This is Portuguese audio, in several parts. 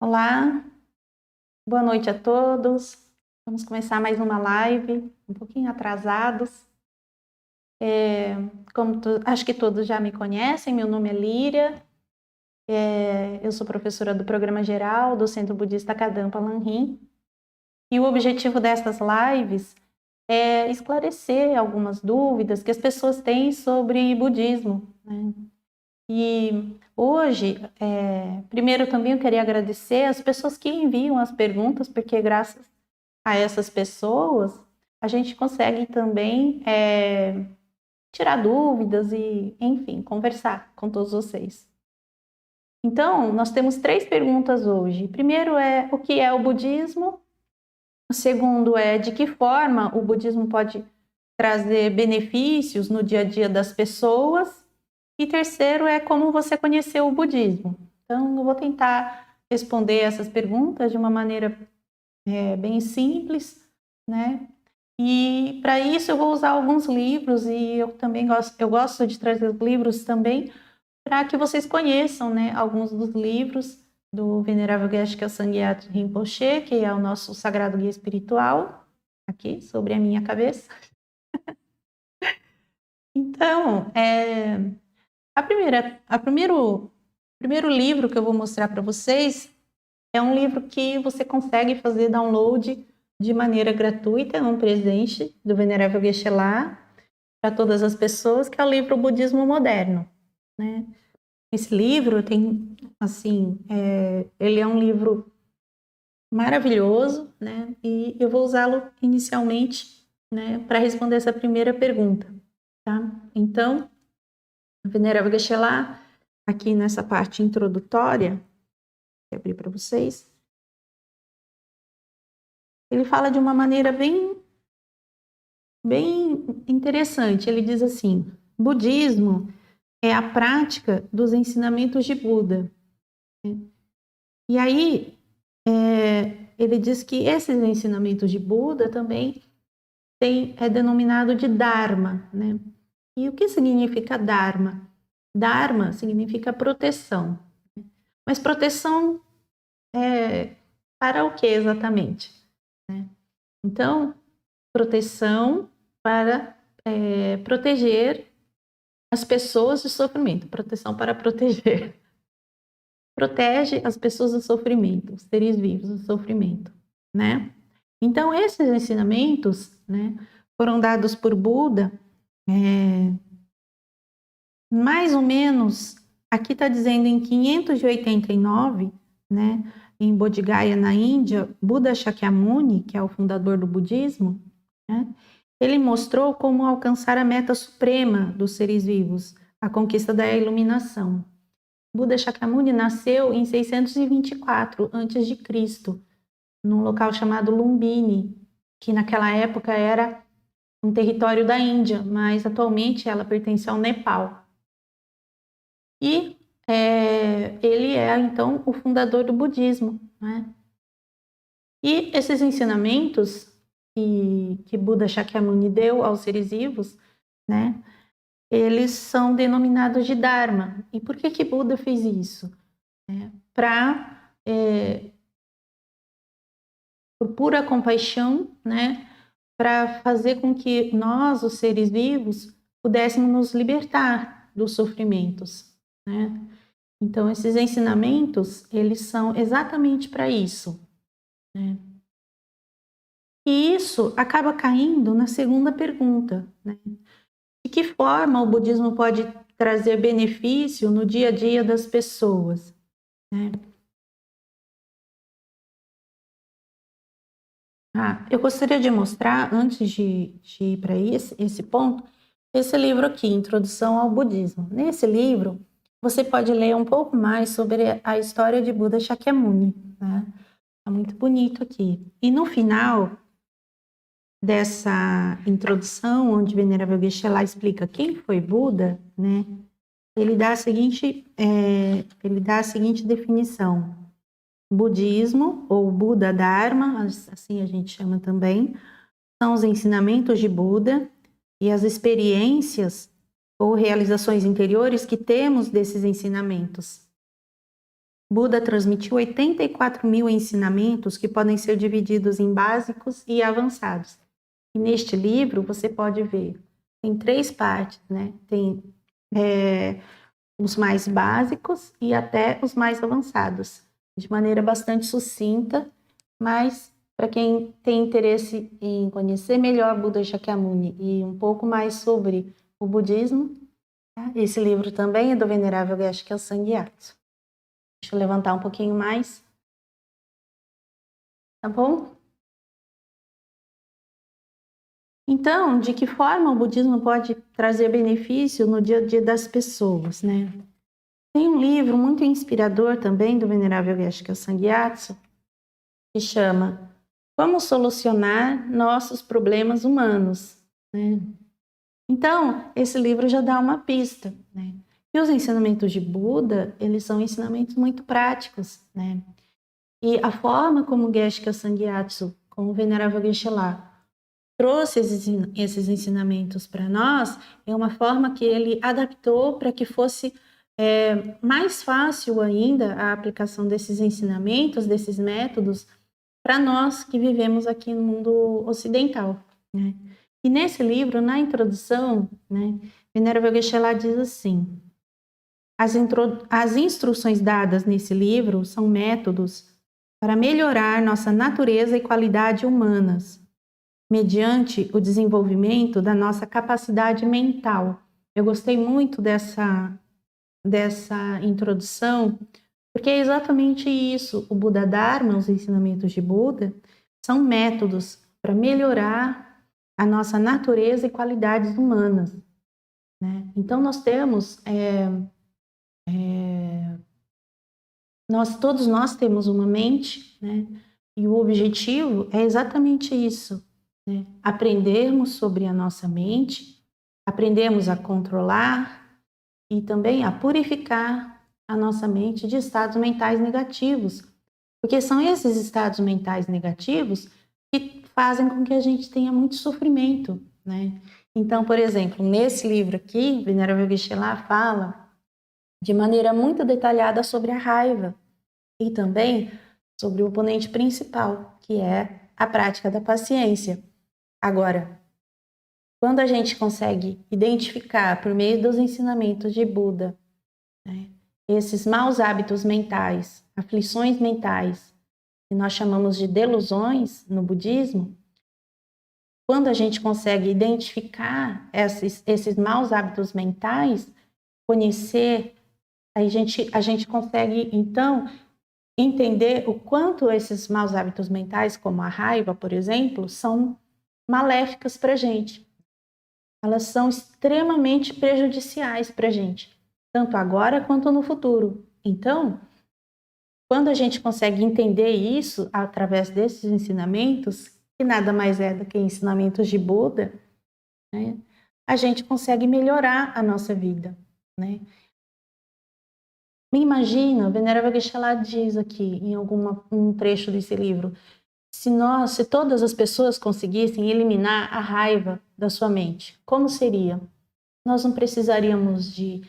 Olá, boa noite a todos. Vamos começar mais uma live, um pouquinho atrasados. Acho que todos já me conhecem, meu nome é Líria, eu sou professora do Programa Geral do Centro Budista Kadampa Lanrim, e o objetivo dessas lives é esclarecer algumas dúvidas que as pessoas têm sobre budismo, né? E hoje, primeiro também eu queria agradecer as pessoas que enviam as perguntas, porque graças a essas pessoas, a gente consegue também tirar dúvidas e, enfim, conversar com todos vocês. Então, nós temos 3 perguntas hoje. Primeiro é o que é o budismo? O segundo é de que forma o budismo pode trazer benefícios no dia a dia das pessoas? E terceiro é como você conheceu o budismo. Então, eu vou tentar responder essas perguntas de uma maneira bem simples, né? E para isso eu vou usar alguns livros e eu também gosto de trazer livros também para que vocês conheçam, né, alguns dos livros do Venerável Geshe Sangye Rinpoche, que é o nosso sagrado guia espiritual, aqui sobre a minha cabeça. Então, o primeiro livro que eu vou mostrar para vocês é um livro que você consegue fazer download de maneira gratuita, é um presente do Venerável Geshe-la para todas as pessoas, que é o livro Budismo Moderno, né? Esse livro tem, assim, ele é um livro maravilhoso, né? E eu vou usá-lo inicialmente, né, para responder essa primeira pergunta, tá? Então, o Venerável Geshe-la, aqui nessa parte introdutória, vou abrir para vocês, ele fala de uma maneira bem interessante. Ele diz assim: budismo é a prática dos ensinamentos de Buda. E aí, ele diz que esses ensinamentos de Buda também é denominado de Dharma, né? E o que significa Dharma? Dharma significa proteção. Mas proteção para o que exatamente? Né? Então, proteção para proteger as pessoas do sofrimento. Proteção para proteger. Protege as pessoas do sofrimento, os seres vivos do sofrimento, né? Então, esses ensinamentos, né, foram dados por Buda, mais ou menos, aqui está dizendo em 589, né, em Bodh Gaya, na Índia, Buda Shakyamuni, que é o fundador do budismo, né, ele mostrou como alcançar a meta suprema dos seres vivos, a conquista da iluminação. Buda Shakyamuni nasceu em 624 a.C., num local chamado Lumbini, que naquela época era um território da Índia, mas atualmente ela pertence ao Nepal. E ele é, então, o fundador do budismo, né? E esses ensinamentos que Buda Shakyamuni deu aos seres vivos, né, eles são denominados de Dharma. E por que Buda fez isso? Para, por pura compaixão, né, para fazer com que nós, os seres vivos, pudéssemos nos libertar dos sofrimentos, né? Então, esses ensinamentos, eles são exatamente para isso, né? E isso acaba caindo na segunda pergunta, né? De que forma o budismo pode trazer benefício no dia a dia das pessoas, né? Eu gostaria de mostrar, antes de ir para esse ponto, esse livro aqui, Introdução ao Budismo. Nesse livro, você pode ler um pouco mais sobre a história de Buda Shakyamuni, né? Tá muito bonito aqui. E no final dessa introdução, onde Venerável Geshe-la explica quem foi Buda, né? Ele dá a seguinte definição: budismo, ou Buda Dharma, assim a gente chama também, são os ensinamentos de Buda e as experiências ou realizações interiores que temos desses ensinamentos. Buda transmitiu 84 mil ensinamentos que podem ser divididos em básicos e avançados. E neste livro você pode ver, tem 3 partes, né? Tem os mais básicos e até os mais avançados, de maneira bastante sucinta, mas para quem tem interesse em conhecer melhor Buda Shakyamuni e um pouco mais sobre o budismo, tá? Esse livro também é do Venerável Geshe Kelsang Gyatso. Deixa eu levantar um pouquinho mais. Tá bom? Então, de que forma o budismo pode trazer benefício no dia a dia das pessoas, né? Tem um livro muito inspirador também do Venerável Geshe Kelsang Gyatso que chama Como Solucionar Nossos Problemas Humanos, né? Então, esse livro já dá uma pista, né? E os ensinamentos de Buda, eles são ensinamentos muito práticos, né? E a forma como o Geshe Kelsang Gyatso, como o Venerável Geshe-la, trouxe esses ensinamentos para nós, é uma forma que ele adaptou para que fosse mais fácil ainda a aplicação desses ensinamentos, desses métodos, para nós que vivemos aqui no mundo ocidental, né? E nesse livro, na introdução, né, Venerável Geshe-la diz assim: as instruções dadas nesse livro são métodos para melhorar nossa natureza e qualidade humanas, mediante o desenvolvimento da nossa capacidade mental. Eu gostei muito dessa introdução, porque é exatamente isso. O Buda Dharma, os ensinamentos de Buda, são métodos para melhorar a nossa natureza e qualidades humanas, né? Então nós temos todos nós temos uma mente, né? E o objetivo é exatamente isso, né? Aprendermos sobre a nossa mente, aprendermos a controlar e também a purificar a nossa mente de estados mentais negativos, porque são esses estados mentais negativos que fazem com que a gente tenha muito sofrimento, né? Então, por exemplo, nesse livro aqui, Venerável Geshe-la fala de maneira muito detalhada sobre a raiva e também sobre o oponente principal, que é a prática da paciência. Agora, quando a gente consegue identificar por meio dos ensinamentos de Buda, né, esses maus hábitos mentais, aflições mentais, que nós chamamos de delusões no budismo, quando a gente consegue identificar esses maus hábitos mentais, conhecer, a gente consegue, então, entender o quanto esses maus hábitos mentais, como a raiva, por exemplo, são maléficas para a gente. Elas são extremamente prejudiciais para a gente, tanto agora quanto no futuro. Então, quando a gente consegue entender isso através desses ensinamentos, que nada mais é do que ensinamentos de Buda, né, a gente consegue melhorar a nossa vida, né? Me imagina, o Venerável Geshe-la diz aqui em um trecho desse livro, se todas as pessoas conseguissem eliminar a raiva da sua mente, como seria? Nós não precisaríamos de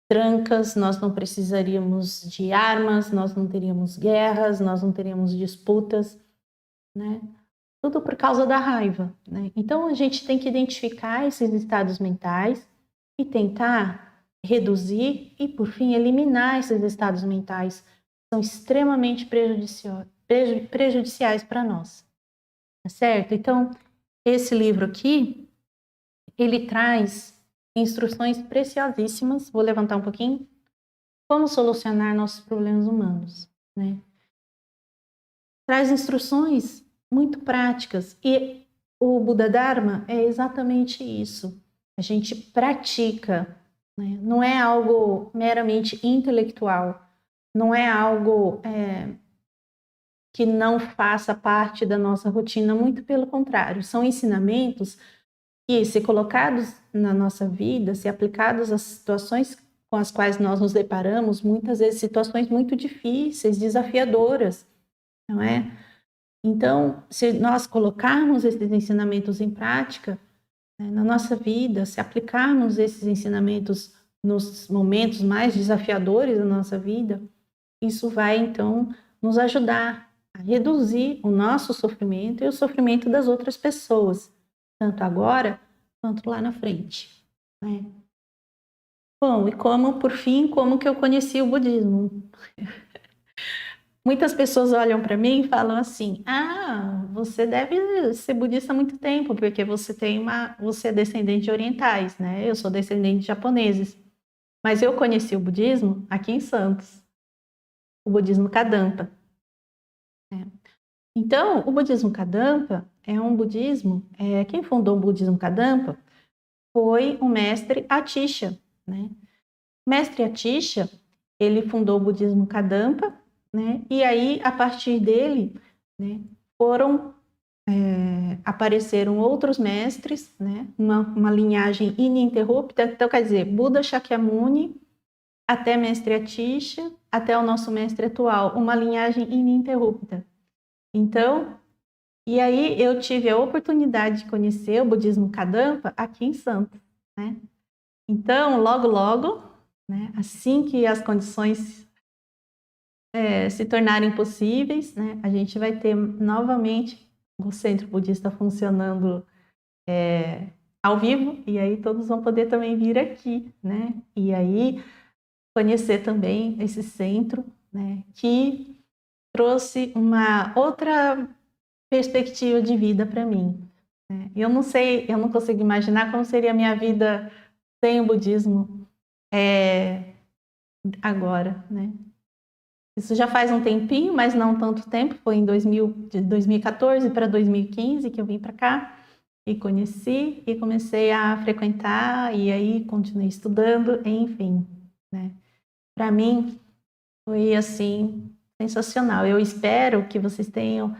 trancas, nós não precisaríamos de armas, nós não teríamos guerras, nós não teríamos disputas, né? Tudo por causa da raiva, né? Então a gente tem que identificar esses estados mentais e tentar reduzir e, por fim, eliminar esses estados mentais que são extremamente prejudiciais para nós, tá certo? Então, esse livro aqui, ele traz instruções preciosíssimas, vou levantar um pouquinho, como solucionar nossos problemas humanos, né? Traz instruções muito práticas e o Buda Dharma é exatamente isso. A gente pratica, né? Não é algo meramente intelectual, não é algo que não faça parte da nossa rotina, muito pelo contrário, são ensinamentos que, se colocados na nossa vida, se aplicados às situações com as quais nós nos deparamos, muitas vezes situações muito difíceis, desafiadoras, não é? Então, se nós colocarmos esses ensinamentos em prática, né, na nossa vida, se aplicarmos esses ensinamentos nos momentos mais desafiadores da nossa vida, isso vai, então, nos ajudar a reduzir o nosso sofrimento e o sofrimento das outras pessoas, tanto agora quanto lá na frente, né? Bom, e por fim, como que eu conheci o budismo? Muitas pessoas olham para mim e falam assim: "Ah, você deve ser budista há muito tempo, porque você é descendente de orientais, né? Eu sou descendente de japoneses. Mas eu conheci o budismo aqui em Santos, o budismo Kadampa, né? Então, o budismo Kadampa é um budismo. Quem fundou o budismo Kadampa foi o mestre Atisha, né? O mestre Atisha, ele fundou o budismo Kadampa, né? E aí, a partir dele, né, apareceram outros mestres, né? Uma linhagem ininterrupta. Então, quer dizer, Buda Shakyamuni até mestre Atisha, até o nosso mestre atual, uma linhagem ininterrupta. Então, e aí eu tive a oportunidade de conhecer o budismo Kadampa aqui em Santos, né? Então, logo, logo, né, assim que as condições se tornarem possíveis, né, a gente vai ter novamente o Centro Budista funcionando ao vivo, e aí todos vão poder também vir aqui, né? E aí conhecer também esse centro, né, que trouxe uma outra perspectiva de vida para mim, né? Eu não sei, eu não consigo imaginar como seria a minha vida sem o budismo agora, né? Isso já faz um tempinho, mas não tanto tempo. Foi de 2014 para 2015 que eu vim para cá e conheci e comecei a frequentar, e aí continuei estudando, enfim, né? Para mim foi assim sensacional. Eu espero que vocês tenham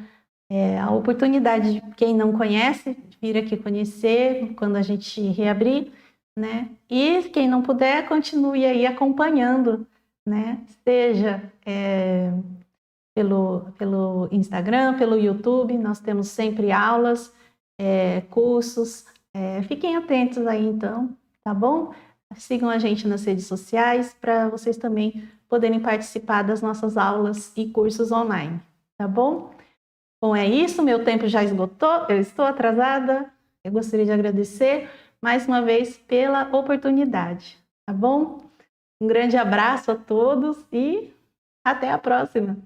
a oportunidade de quem não conhece de vir aqui conhecer quando a gente reabrir, né? E quem não puder, continue aí acompanhando, né? Seja pelo Instagram, pelo YouTube, nós temos sempre aulas, cursos. Fiquem atentos aí então, tá bom? Sigam a gente nas redes sociais para vocês também poderem participar das nossas aulas e cursos online, tá bom? Bom, é isso, meu tempo já esgotou, eu estou atrasada. Eu gostaria de agradecer mais uma vez pela oportunidade, tá bom? Um grande abraço a todos e até a próxima!